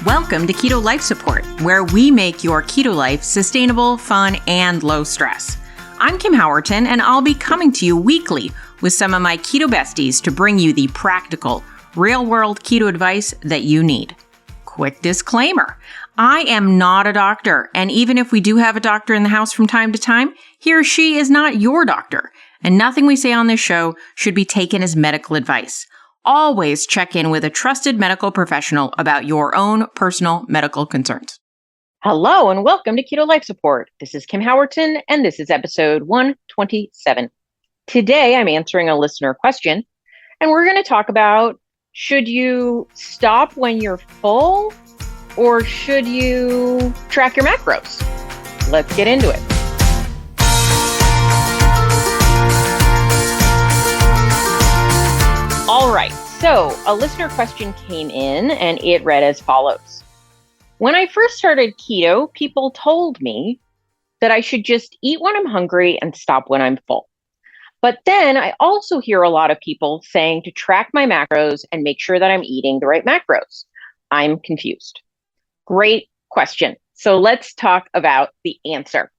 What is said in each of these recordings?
Welcome to Keto Life Support, where we make your keto life sustainable, fun, and low stress. I'm Kim Howerton, and I'll be coming to you weekly with some of my keto besties to bring you the practical, real-world keto advice that you need. Quick disclaimer, I am not a doctor, and even if we do have a doctor in the house from time to time, he or she is not your doctor, and nothing we say on this show should be taken as medical advice. Always check in with a trusted medical professional about your own personal medical concerns. Hello and welcome to Keto Life Support. This is Kim Howerton and this is episode 127. Today I'm answering a listener question and we're going to talk about, should you stop when you're full or should you track your macros? Let's get into it. All right, so a listener question came in and it read as follows. When I first started keto, people told me that I should just eat when I'm hungry and stop when I'm full. But then I also hear a lot of people saying to track my macros and make sure that I'm eating the right macros. I'm confused. Great question. So let's talk about the answer.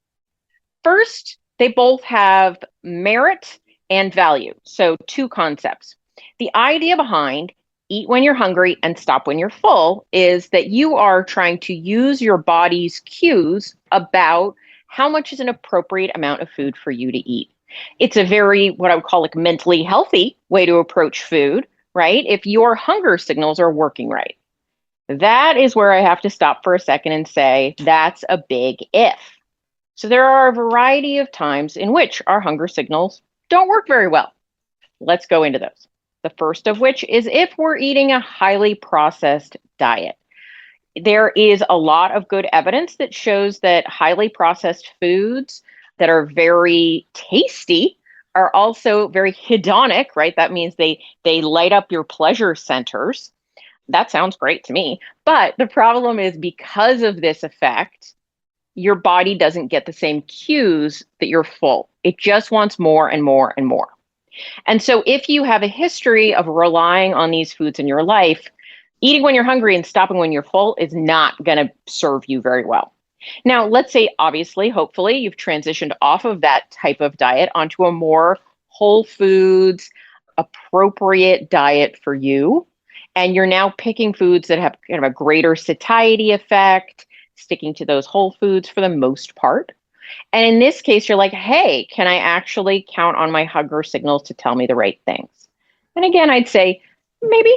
First, they both have merit and value. So two concepts. The idea behind eat when you're hungry and stop when you're full is that you are trying to use your body's cues about how much is an appropriate amount of food for you to eat. It's a very, what I would call like mentally healthy way to approach food, right? If your hunger signals are working right. That is where I have to stop for a second and say, that's a big if. So there are a variety of times in which our hunger signals don't work very well. Let's go into those. The first of which is if we're eating a highly processed diet. There is a lot of good evidence that shows that highly processed foods that are very tasty are also very hedonic, right? That means they light up your pleasure centers. That sounds great to me. But the problem is because of this effect, your body doesn't get the same cues that you're full. It just wants more and more and more. And so if you have a history of relying on these foods in your life, eating when you're hungry and stopping when you're full is not going to serve you very well. Now, let's say, obviously, hopefully, you've transitioned off of that type of diet onto a more whole foods, appropriate diet for you. And you're now picking foods that have kind of a greater satiety effect, sticking to those whole foods for the most part. And in this case, you're like, hey, can I actually count on my hunger signals to tell me the right things? And again, I'd say maybe.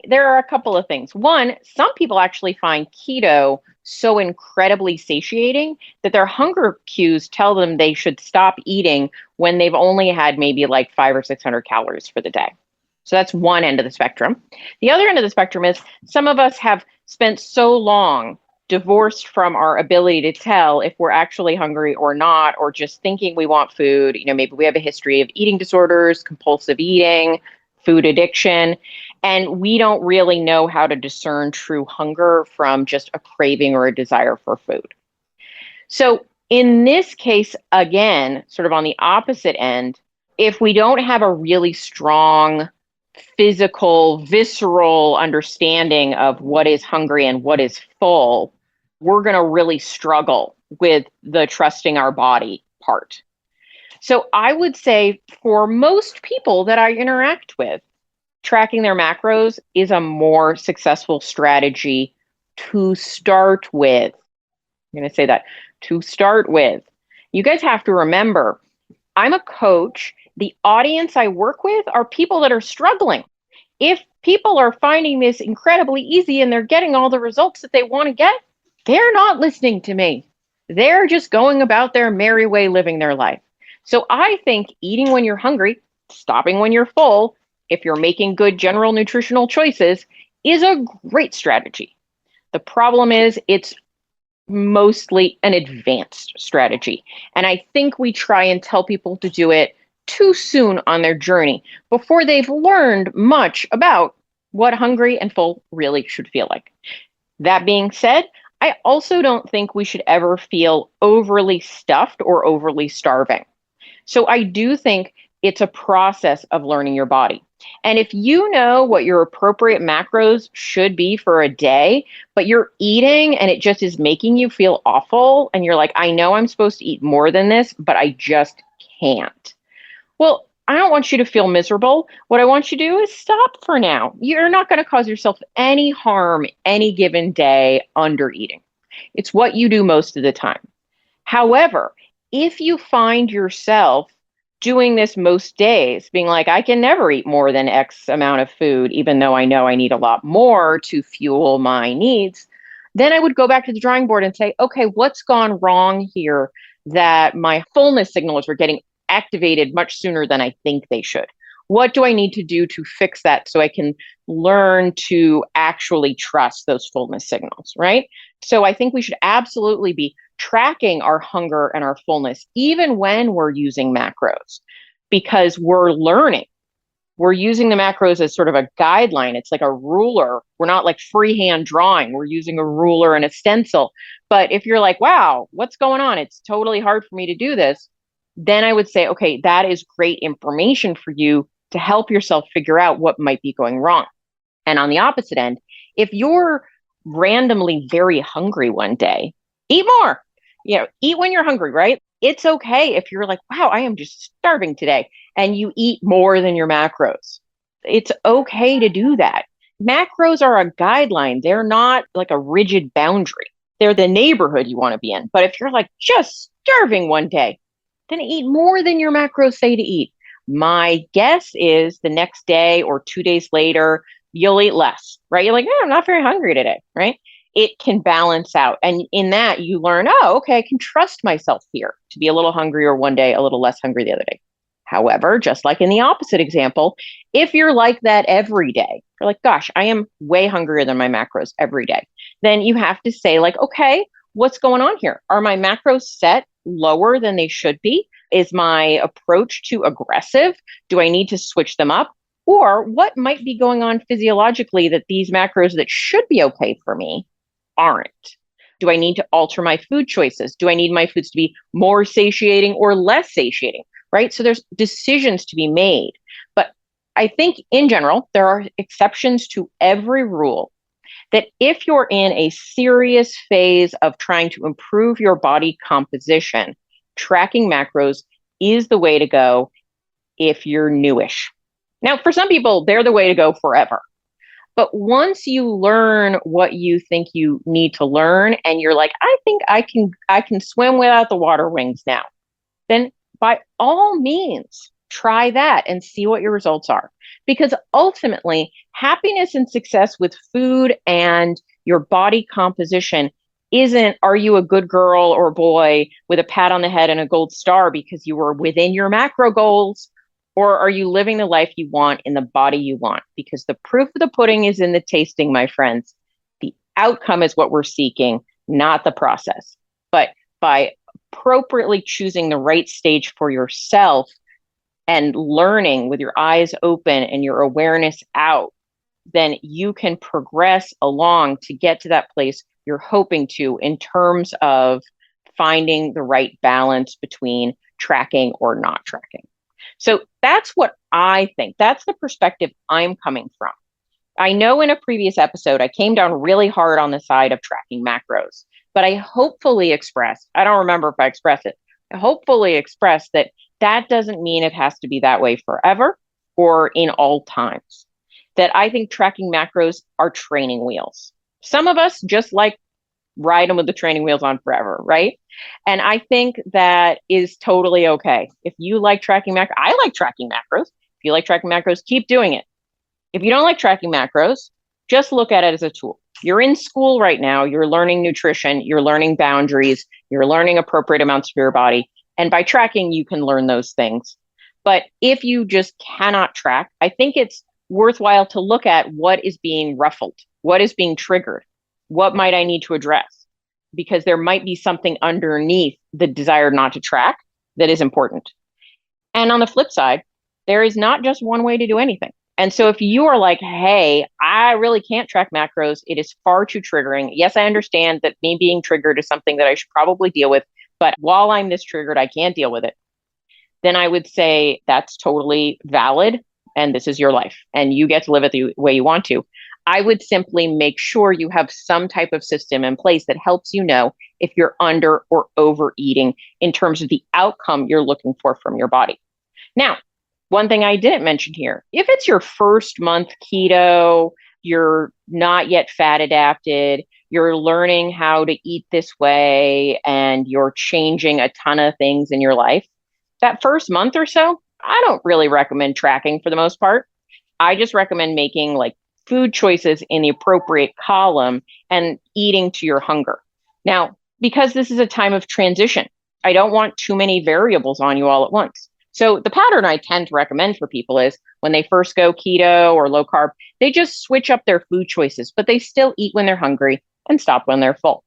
There are a couple of things. One, some people actually find keto so incredibly satiating that their hunger cues tell them they should stop eating when they've only had maybe like 500 or 600 calories for the day. So that's one end of the spectrum. The other end of the spectrum is some of us have spent so long divorced from our ability to tell if we're actually hungry or not, or just thinking we want food. You know, maybe we have a history of eating disorders, compulsive eating, food addiction, and we don't really know how to discern true hunger from just a craving or a desire for food. So in this case, again, sort of on the opposite end, if we don't have a really strong physical, visceral understanding of what is hungry and what is full, we're going to really struggle with the trusting our body part. So I would say for most people that I interact with, tracking their macros is a more successful strategy to start with. I'm going to say that, to start with. You guys have to remember, I'm a coach. The audience I work with are people that are struggling. If people are finding this incredibly easy and they're getting all the results that they want to get, they're not listening to me. They're just going about their merry way living their life. So I think eating when you're hungry, stopping when you're full, if you're making good general nutritional choices, is a great strategy. The problem is it's mostly an advanced strategy. And I think we try and tell people to do it too soon on their journey before they've learned much about what hungry and full really should feel like. That being said, I also don't think we should ever feel overly stuffed or overly starving. So I do think It's a process of learning your body. And if you know what your appropriate macros should be for a day, but you're eating and it just is making you feel awful, and you're like, I know I'm supposed to eat more than this, but I just can't. Well, I don't want you to feel miserable. What I want you to do is stop for now. You're not going to cause yourself any harm any given day under eating. It's what you do most of the time. However, if you find yourself doing this most days, being like, I can never eat more than X amount of food, even though I know I need a lot more to fuel my needs, then I would go back to the drawing board and say, okay, what's gone wrong here that my fullness signals are getting activated much sooner than I think they should? What do I need to do to fix that so I can learn to actually trust those fullness signals, right? So I think we should absolutely be tracking our hunger and our fullness, even when we're using macros, because we're learning. We're using the macros as sort of a guideline. It's like a ruler. We're not like freehand drawing. We're using a ruler and a stencil. But if you're like, wow, what's going on? It's totally hard for me to do this. Then I would say, okay, that is great information for you to help yourself figure out what might be going wrong. And on the opposite end, if you're randomly very hungry one day, eat more. Eat when you're hungry, right? It's okay if you're like, wow, I am just starving today, and you eat more than your macros. It's okay to do that. Macros are a guideline. They're not like a rigid boundary. They're the neighborhood you want to be in. But if you're like just starving one day, then eat more than your macros say to eat. My guess is the next day or 2 days later, you'll eat less, right? You're like, I'm not very hungry today, right? It can balance out. And in that, you learn, oh, okay, I can trust myself here to be a little hungrier one day, a little less hungry the other day. However, just like in the opposite example, if you're like that every day, you're like, gosh, I am way hungrier than my macros every day, then you have to say, like, okay, what's going on here? Are my macros set lower than they should be? Is my approach too aggressive? Do I need to switch them up? Or what might be going on physiologically that these macros that should be okay for me aren't? Do I need to alter my food choices? Do I need my foods to be more satiating or less satiating? Right? So there's decisions to be made. But I think in general, there are exceptions to every rule that if you're in a serious phase of trying to improve your body composition, tracking macros is the way to go if you're newish. Now, for some people, they're the way to go forever. But once you learn what you think you need to learn, and you're like, I think I can swim without the water wings now, then by all means, try that and see what your results are. Because ultimately, happiness and success with food and your body composition isn't, are you a good girl or boy with a pat on the head and a gold star because you were within your macro goals? Or are you living the life you want in the body you want? Because the proof of the pudding is in the tasting, my friends. The outcome is what we're seeking, not the process. But by appropriately choosing the right stage for yourself and learning with your eyes open and your awareness out, then you can progress along to get to that place you're hoping to in terms of finding the right balance between tracking or not tracking. So that's what I think. That's the perspective I'm coming from. I know in a previous episode, I came down really hard on the side of tracking macros, but I hopefully expressed, I don't remember if I expressed it, I hopefully expressed that that doesn't mean it has to be that way forever or in all times. That I think tracking macros are training wheels. Some of us just like ride them with the training wheels on forever, right? And I think that is totally okay. If you like tracking macros, I like tracking macros. If you like tracking macros, keep doing it. If you don't like tracking macros, just look at it as a tool. You're in school right now, you're learning nutrition, you're learning boundaries, you're learning appropriate amounts for your body. And by tracking, you can learn those things. But if you just cannot track, I think it's worthwhile to look at what is being ruffled, what is being triggered, what might I need to address? Because there might be something underneath the desire not to track that is important. And on the flip side, there is not just one way to do anything. And so if you are like, hey, I really can't track macros, it is far too triggering. Yes, I understand that me being triggered is something that I should probably deal with. But while I'm this triggered, I can't deal with it. then I would say that's totally valid and this is your life and you get to live it the way you want to. I would simply make sure you have some type of system in place that helps you know if you're under or overeating in terms of the outcome you're looking for from your body. Now, one thing I didn't mention here, if it's your first month keto, you're not yet fat adapted, you're learning how to eat this way, and you're changing a ton of things in your life, that first month or so, I don't really recommend tracking for the most part. I just recommend making like food choices in the appropriate column and eating to your hunger. Now, because this is a time of transition, I don't want too many variables on you all at once. So the pattern I tend to recommend for people is when they first go keto or low carb, they just switch up their food choices, but they still eat when they're hungry and stop when they're full.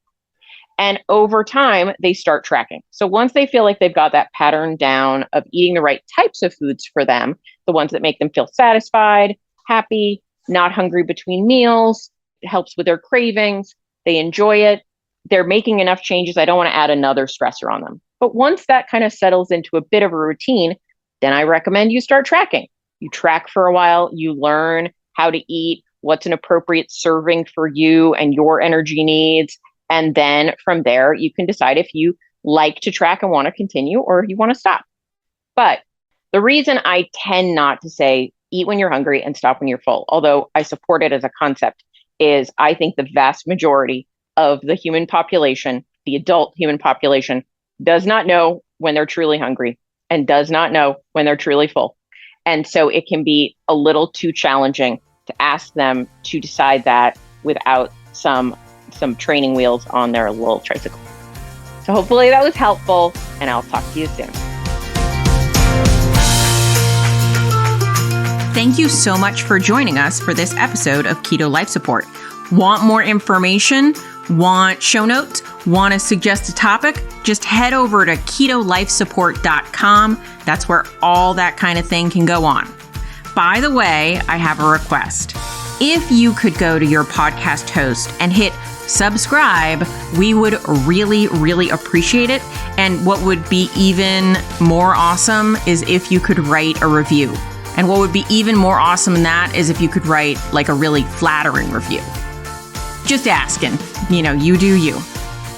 And over time, they start tracking. So once they feel like they've got that pattern down of eating the right types of foods for them, the ones that make them feel satisfied, happy, not hungry between meals, it helps with their cravings, they enjoy it, they're making enough changes, I don't want to add another stressor on them. But once that kind of settles into a bit of a routine, then I recommend you start tracking. You track for a while, you learn how to eat, what's an appropriate serving for you and your energy needs. And then from there, you can decide if you like to track and want to continue or if you want to stop. But the reason I tend not to say eat when you're hungry and stop when you're full, although I support it as a concept, is I think the vast majority of the human population, the adult human population, does not know when they're truly hungry and does not know when they're truly full. And so it can be a little too challenging to ask them to decide that without some training wheels on their little tricycle. So hopefully that was helpful, and I'll talk to you soon. Thank you so much for joining us for this episode of Keto Life Support. Want more information? Want show notes? Want to suggest a topic? Just head over to ketolifesupport.com. That's where all that kind of thing can go on. By the way, I have a request. If you could go to your podcast host and hit subscribe, we would really, really appreciate it. And what would be even more awesome is if you could write a review. And what would be even more awesome than that is if you could write like a really flattering review. Just asking, you do you.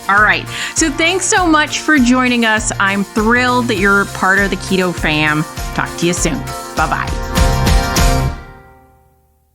All right. So thanks so much for joining us. I'm thrilled that you're part of the Keto fam. Talk to you soon. Bye-bye.